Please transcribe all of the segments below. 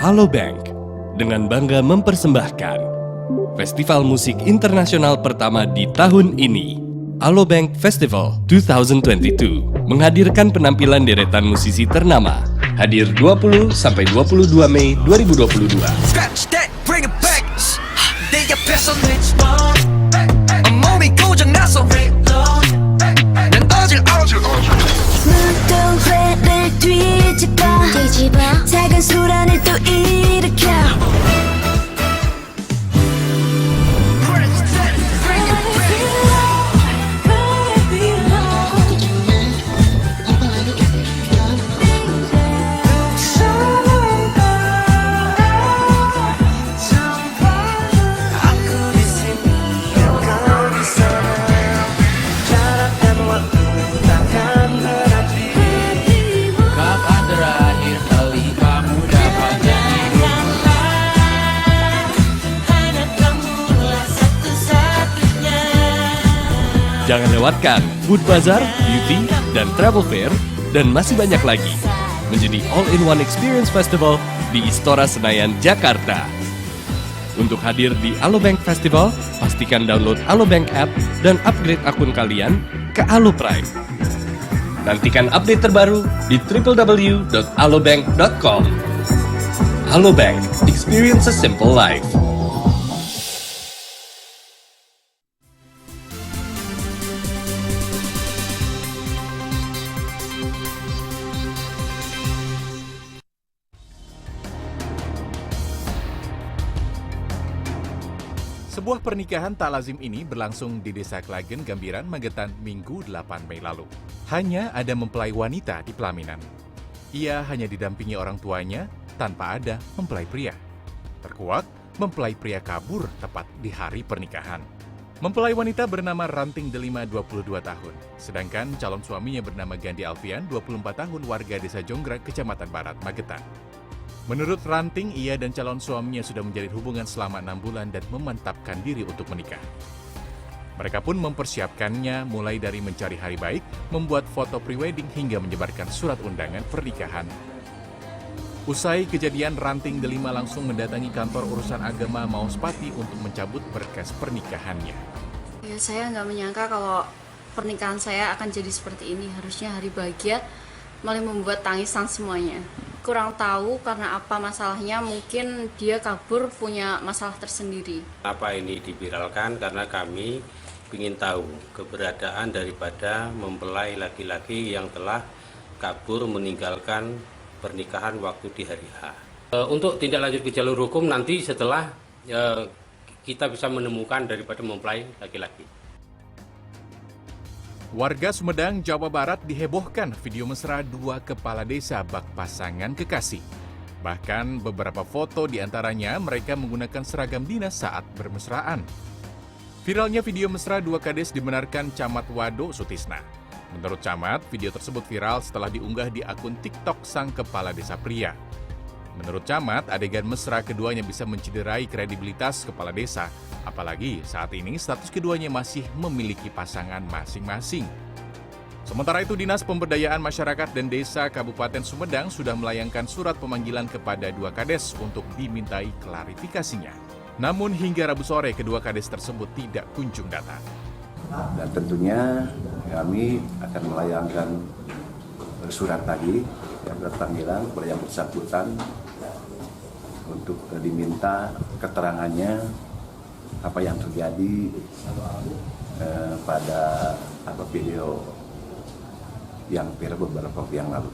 Alobank dengan bangga mempersembahkan Festival Musik Internasional pertama di tahun ini, Alobank Festival 2022, menghadirkan penampilan deretan musisi ternama. Hadir 20-22 Mei 2022. 작은 소란을 또 일으켜 Jangan lewatkan Food Bazaar, Beauty, dan Travel Fair, dan masih banyak lagi. Menjadi all-in-one experience festival di Istora Senayan, Jakarta. Untuk hadir di Alobank Festival, pastikan download Alobank app dan upgrade akun kalian ke Aloprime. Nantikan update terbaru di www.alobank.com. Alobank, experience a simple life. Sebuah pernikahan tak lazim ini berlangsung di Desa Klagen, Gambiran, Magetan, Minggu 8 Mei lalu. Hanya ada mempelai wanita di pelaminan. Ia hanya didampingi orang tuanya tanpa ada mempelai pria. Terkuak, mempelai pria kabur tepat di hari pernikahan. Mempelai wanita bernama Ranting Delima 22 tahun. Sedangkan calon suaminya bernama Gandhi Alfian 24 tahun warga Desa Jonggrang, Kecamatan Barat, Magetan. Menurut Ranting, ia dan calon suaminya sudah menjalin hubungan selama 6 bulan dan memantapkan diri untuk menikah. Mereka pun mempersiapkannya mulai dari mencari hari baik, membuat foto prewedding hingga menyebarkan surat undangan pernikahan. Usai kejadian, Ranting Delima langsung mendatangi kantor urusan agama Mauspati untuk mencabut berkas pernikahannya. Ya, saya nggak menyangka kalau pernikahan saya akan jadi seperti ini. Harusnya hari bahagia, malah membuat tangisan semuanya. Kurang tahu karena apa masalahnya, mungkin dia kabur punya masalah tersendiri. Apa ini diviralkan karena kami ingin tahu keberadaan daripada mempelai laki-laki yang telah kabur meninggalkan pernikahan waktu di hari H. Untuk tindak lanjut ke jalur hukum nanti setelah kita bisa menemukan daripada mempelai laki-laki. Warga Sumedang, Jawa Barat dihebohkan video mesra dua kepala desa bak pasangan kekasih. Bahkan beberapa foto diantaranya mereka menggunakan seragam dinas saat bermesraan. Viralnya video mesra dua kades dibenarkan Camat Wado Sutisna. Menurut Camat, video tersebut viral setelah diunggah di akun TikTok sang kepala desa pria. Menurut Camat, adegan mesra keduanya bisa mencederai kredibilitas kepala desa, apalagi saat ini status keduanya masih memiliki pasangan masing-masing. Sementara itu, Dinas Pemberdayaan Masyarakat dan Desa Kabupaten Sumedang sudah melayangkan surat pemanggilan kepada dua kades untuk dimintai klarifikasinya. Namun hingga Rabu sore, kedua kades tersebut tidak kunjung datang. Dan tentunya kami akan melayangkan surat tadi, surat panggilan kepada yang bersangkutan untuk diminta keterangannya apa yang terjadi pada video yang viral beberapa waktu yang lalu.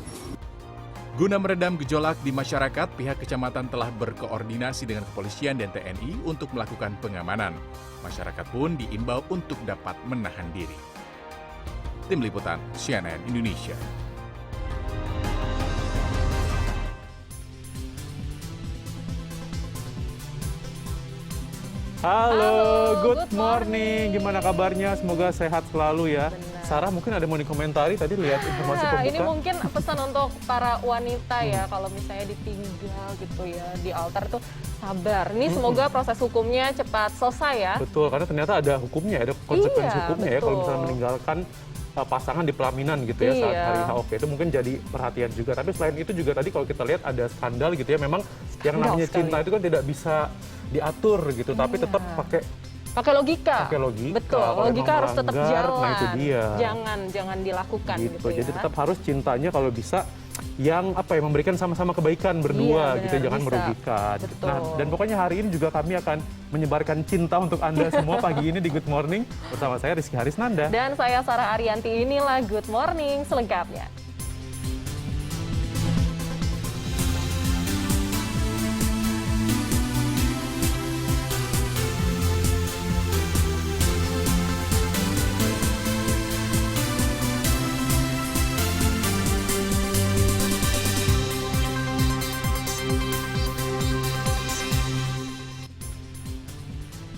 Guna meredam gejolak di masyarakat, pihak kecamatan telah berkoordinasi dengan kepolisian dan TNI untuk melakukan pengamanan. Masyarakat pun diimbau untuk dapat menahan diri. Tim Liputan CNN Indonesia. Halo, good morning. Gimana kabarnya? Semoga sehat selalu ya. Sarah mungkin ada mau dikomentari tadi lihat informasi pembuka. Ini mungkin pesan untuk para wanita ya, kalau misalnya ditinggal gitu ya di altar tuh sabar. Nih semoga proses hukumnya cepat selesai ya. Betul, karena ternyata ada hukumnya, ada konsekuensi hukumnya ya kalau betul. misalnya meninggalkan pasangan di pelaminan gitu ya saat Iya. hari H. Oke, itu mungkin jadi perhatian juga. Tapi selain itu juga tadi kalau kita lihat ada skandal gitu ya, memang yang namanya sekali. cinta itu kan tidak bisa diatur gitu, tapi tetap pakai logika. Pakai logika. Betul, Kalau logika emang harus tetap melanggar, jalan. nah itu dia. Jangan dilakukan gitu. gitu ya. Jadi tetap harus cintanya kalau bisa yang memberikan sama-sama kebaikan berdua Iya, gitu, benar, jangan bisa. merugikan. Betul. Nah, dan pokoknya hari ini juga kami akan menyebarkan cinta untuk Anda semua pagi ini di Good Morning bersama saya Rizky Harisnanda. Dan saya Sarah Ariyanti, inilah Good Morning selengkapnya.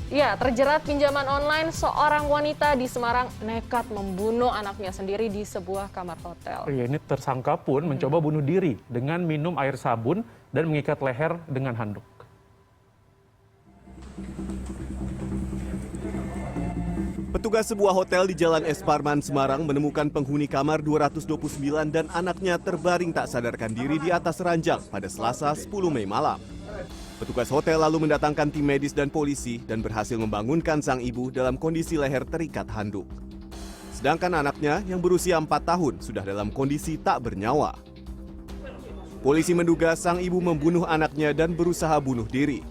Ya, terjerat pinjaman online, seorang wanita di Semarang nekat membunuh anaknya sendiri di sebuah kamar hotel. Ya, ini tersangka pun mencoba bunuh diri dengan minum air sabun dan mengikat leher dengan handuk. Petugas sebuah hotel di Jalan Es Parman, Semarang menemukan penghuni kamar 229 dan anaknya terbaring tak sadarkan diri di atas ranjang pada Selasa 10 Mei malam. Petugas hotel lalu mendatangkan tim medis dan polisi dan berhasil membangunkan sang ibu dalam kondisi leher terikat handuk. Sedangkan anaknya yang berusia 4 tahun sudah dalam kondisi tak bernyawa. Polisi menduga sang ibu membunuh anaknya dan berusaha bunuh diri.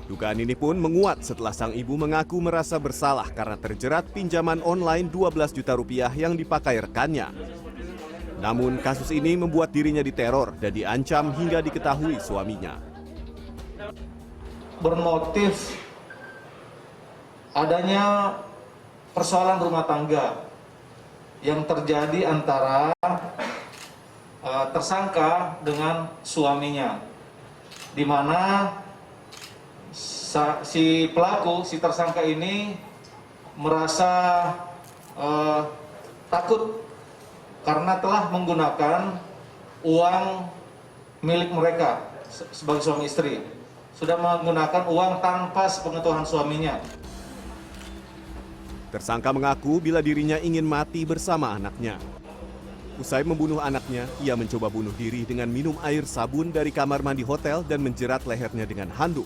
Dugaan ini pun menguat setelah sang ibu mengaku merasa bersalah karena terjerat pinjaman online 12 juta rupiah yang dipakai rekannya. Namun kasus ini membuat dirinya diteror dan diancam hingga diketahui suaminya. Bermotif adanya persoalan rumah tangga yang terjadi antara tersangka dengan suaminya, di mana si pelaku, si tersangka ini merasa takut karena telah menggunakan uang milik mereka sebagai suami istri. Sudah menggunakan uang tanpa sepengetahuan suaminya. Tersangka mengaku bila dirinya ingin mati bersama anaknya. Usai membunuh anaknya, ia mencoba bunuh diri dengan minum air sabun dari kamar mandi hotel dan menjerat lehernya dengan handuk.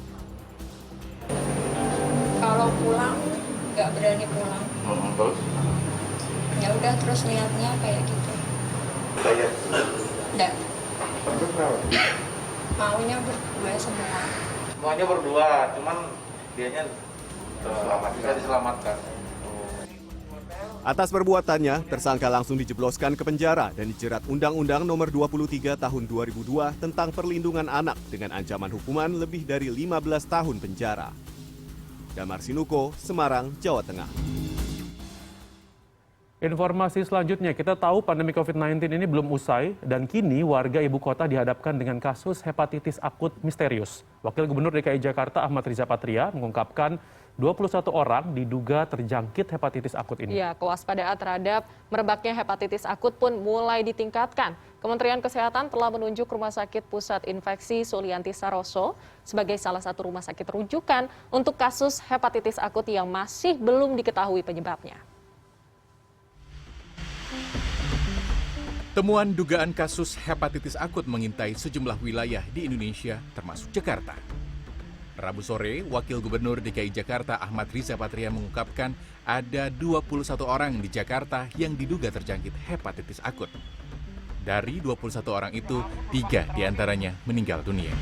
Kalau pulang nggak berani pulang. Terus? Ya udah terus lihatnya kayak gitu. Kayak? Enggak. Maunya berdua semua. Semuanya berdua, cuman dianya bisa diselamatkan. Atas perbuatannya, tersangka langsung dijebloskan ke penjara dan dijerat Undang-Undang Nomor 23 Tahun 2002 tentang Perlindungan Anak dengan ancaman hukuman lebih dari 15 tahun penjara. Damar Sinuko, Semarang, Jawa Tengah. Informasi selanjutnya, kita tahu pandemi COVID-19 ini belum usai dan kini warga ibu kota dihadapkan dengan kasus hepatitis akut misterius. Wakil Gubernur DKI Jakarta Ahmad Riza Patria mengungkapkan 21 orang diduga terjangkit hepatitis akut ini. Ya, kewaspadaan terhadap merebaknya hepatitis akut pun mulai ditingkatkan. Kementerian Kesehatan telah menunjuk Rumah Sakit Pusat Infeksi Sulianti Saroso sebagai salah satu rumah sakit rujukan untuk kasus hepatitis akut yang masih belum diketahui penyebabnya. Temuan dugaan kasus hepatitis akut mengintai sejumlah wilayah di Indonesia, termasuk Jakarta. Rabu sore, Wakil Gubernur DKI Jakarta Ahmad Riza Patria mengungkapkan ada 21 orang di Jakarta yang diduga terjangkit hepatitis akut. Dari 21 orang itu, 3 diantaranya meninggal dunia.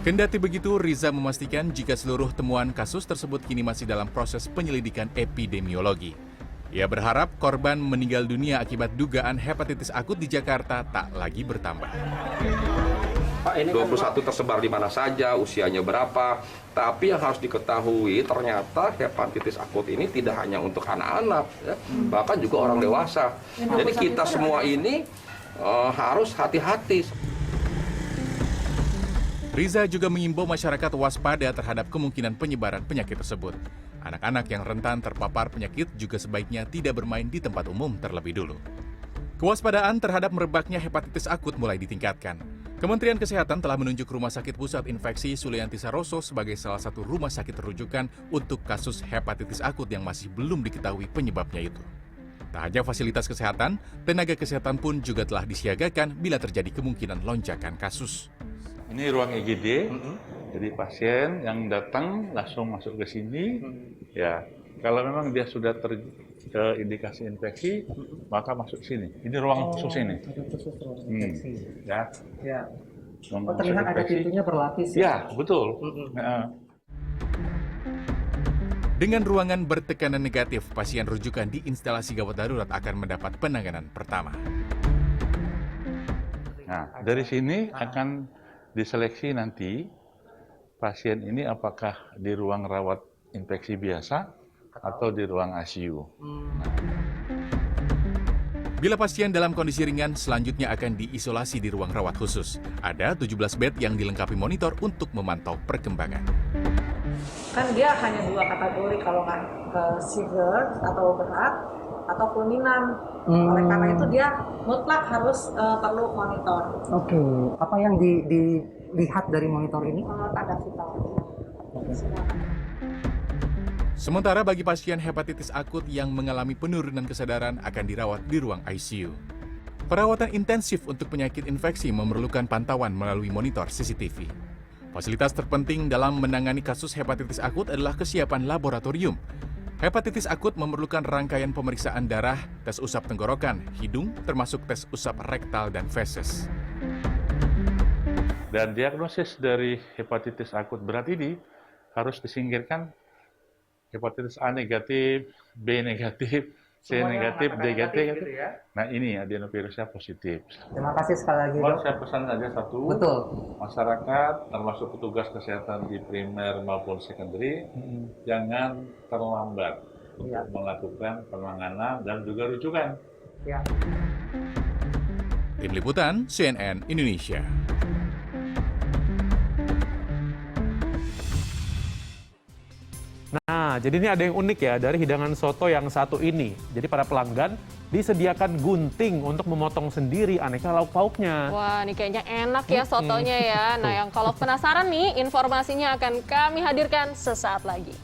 Kendati begitu, Riza memastikan jika seluruh temuan kasus tersebut kini masih dalam proses penyelidikan epidemiologi. Ia berharap korban meninggal dunia akibat dugaan hepatitis akut di Jakarta tak lagi bertambah. Pak, ini 21 tersebar di mana saja, usianya berapa. Tapi yang harus diketahui ternyata hepatitis akut ini tidak hanya untuk anak-anak, ya, bahkan juga orang dewasa. Jadi kita semua ini harus hati-hati. Riza juga mengimbau masyarakat waspada terhadap kemungkinan penyebaran penyakit tersebut. Anak-anak yang rentan terpapar penyakit juga sebaiknya tidak bermain di tempat umum terlebih dulu. Kewaspadaan terhadap merebaknya hepatitis akut mulai ditingkatkan. Kementerian Kesehatan telah menunjuk Rumah Sakit Pusat Infeksi Sulianti Saroso sebagai salah satu rumah sakit rujukan untuk kasus hepatitis akut yang masih belum diketahui penyebabnya itu. Tak hanya fasilitas kesehatan, tenaga kesehatan pun juga telah disiagakan bila terjadi kemungkinan lonjakan kasus. Ini ruang IGD, jadi pasien yang datang langsung masuk ke sini. Ya, kalau memang dia sudah terindikasi infeksi, maka masuk sini. Ini ruang khusus ini. Ya. Ya. Oh, terlihat ada pintunya berlapis. Ya, betul. Dengan ruangan bertekanan negatif, pasien rujukan di instalasi gawat darurat akan mendapat penanganan pertama. Nah, dari sini akan diseleksi nanti pasien ini apakah di ruang rawat infeksi biasa atau di ruang ICU. Bila pasien dalam kondisi ringan, selanjutnya akan diisolasi di ruang rawat khusus. Ada 17 bed yang dilengkapi monitor untuk memantau perkembangan. Kan dia hanya 2 kategori, kalau kan severe atau berat atau fulminan. Oleh karena itu dia mutlak harus perlu monitor. Oke, apa yang dilihat dari monitor ini? Tanda vital. Sementara bagi pasien hepatitis akut yang mengalami penurunan kesadaran akan dirawat di ruang ICU. Perawatan intensif untuk penyakit infeksi memerlukan pantauan melalui monitor CCTV. Fasilitas terpenting dalam menangani kasus hepatitis akut adalah kesiapan laboratorium. Hepatitis akut memerlukan rangkaian pemeriksaan darah, tes usap tenggorokan, hidung, termasuk tes usap rektal dan feses. Dan diagnosis dari hepatitis akut berat ini harus disingkirkan hepatitis A negatif, B negatif, C negatif, D negatif. Gitu ya? Nah ini adenovirusnya positif. Terima kasih sekali lagi, Dok. Saya pesan saja satu. Betul. Masyarakat, termasuk petugas kesehatan di primer maupun secondary, jangan terlambat untuk melakukan penanganan dan juga rujukan. Ya. Tim Liputan CNN Indonesia. Nah, jadi ini ada yang unik ya dari hidangan soto yang satu ini. Jadi para pelanggan disediakan gunting untuk memotong sendiri aneka lauk pauknya. Wah, ini kayaknya enak ya sotonya ya. Nah, yang kalau penasaran nih, informasinya akan kami hadirkan sesaat lagi.